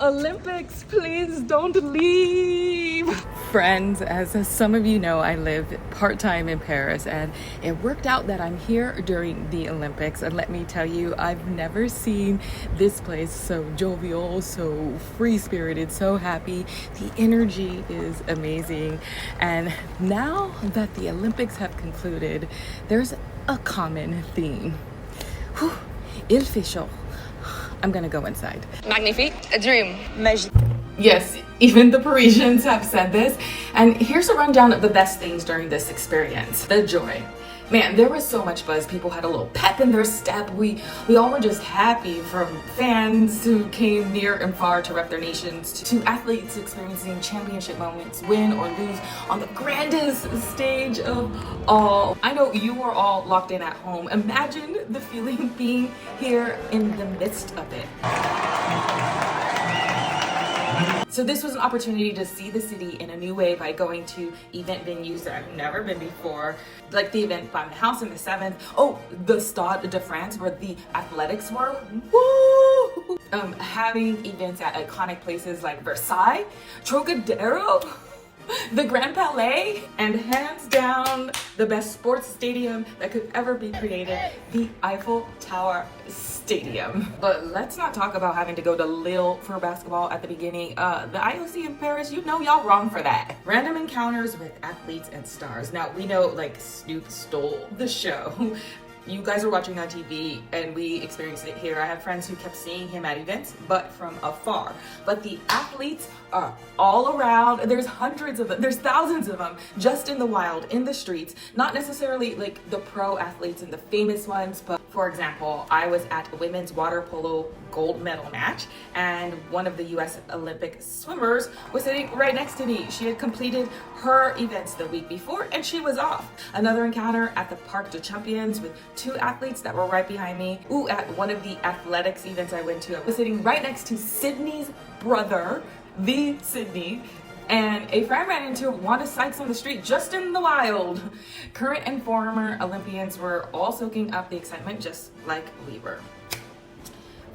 Olympics, please don't leave. Friends, as some of you know, I live part-time in Paris, and it worked out that I'm here during the Olympics. And let me tell you, I've never seen this place so jovial, so free-spirited, so happy. The energy is amazing. And now that the Olympics have concluded, there's a common theme. Il fait chaud. I'm gonna go inside. Magnifique, a dream. Magique. Yes, even the Parisians have said this. And here's a rundown of the best things during this experience. The joy. Man, there was so much buzz. People had a little pep in their step. We all were just happy, from fans who came near and far to rep their nations to athletes experiencing championship moments, win or lose on the grandest stage of all. I know you were all locked in at home. Imagine the feeling being here in the midst of it. So this was an opportunity to see the city in a new way by going to event venues that I've never been before, like the event by my house in the 7th. Oh, the Stade de France, where the athletics were. Woo! Having events at iconic places like Versailles, Trocadero, the Grand Palais, and hands down the best sports stadium that could ever be created, the Eiffel Tower Stadium. But let's not talk about having to go to Lille for basketball at the beginning. The IOC in Paris, you know y'all wrong for that. Random encounters with athletes and stars. Now we know like Snoop stole the show. You guys are watching on TV and we experienced it here. I have friends who kept seeing him at events, but from afar. But the athletes are all around. There's hundreds of them. There's thousands of them just in the wild, in the streets. Not necessarily like the pro athletes and the famous ones, but for example, I was at a women's water polo gold medal match, and one of the US Olympic swimmers was sitting right next to me. She had completed her events the week before and she was off. Another encounter at the Parc des Champions with 2 athletes that were right behind me. Ooh, at one of the athletics events I went to, I was sitting right next to Sydney's brother, the Sydney, and a friend ran into Wanda Sykes on the street just in the wild. Current and former Olympians were all soaking up the excitement just like we were.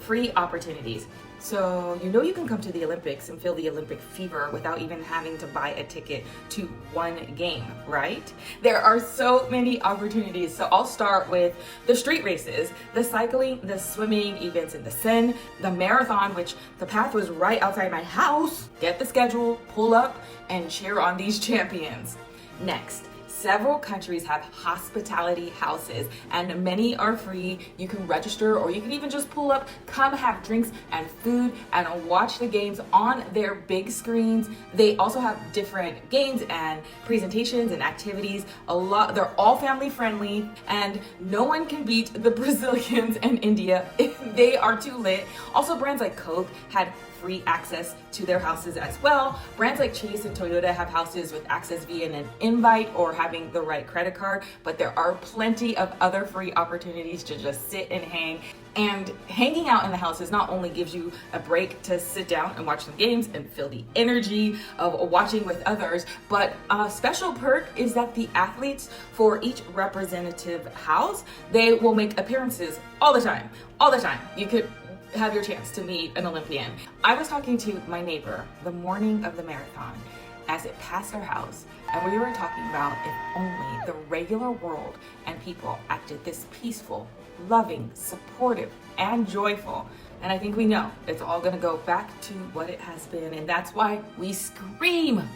Free opportunities. So you know you can come to the Olympics and feel the Olympic fever without even having to buy a ticket to one game, right? There are so many opportunities. So I'll start with the street races, the cycling, the swimming events in the Seine, the marathon, which the path was right outside my house. Get the schedule, pull up, and cheer on these champions. Next, several countries have hospitality houses and many are free. You can register or you can even just pull up, come have drinks and food and watch the games on their big screens. They also have different games and presentations and activities. They're all family friendly, and no one can beat the Brazilians and India if they are too lit. Also, brands like Coke had free access to their houses as well. Brands like Chase and Toyota have houses with access via an invite or having the right credit card, but there are plenty of other free opportunities to just sit and hang. And hanging out in the houses not only gives you a break to sit down and watch some games and feel the energy of watching with others, but a special perk is that the athletes for each representative house, they will make appearances all the time. All the time. You could have your chance to meet an Olympian. I was talking to my neighbor the morning of the marathon as it passed our house, and we were talking about if only the regular world and people acted this peaceful, loving, supportive, and joyful. And I think we know it's all gonna go back to what it has been, and that's why we scream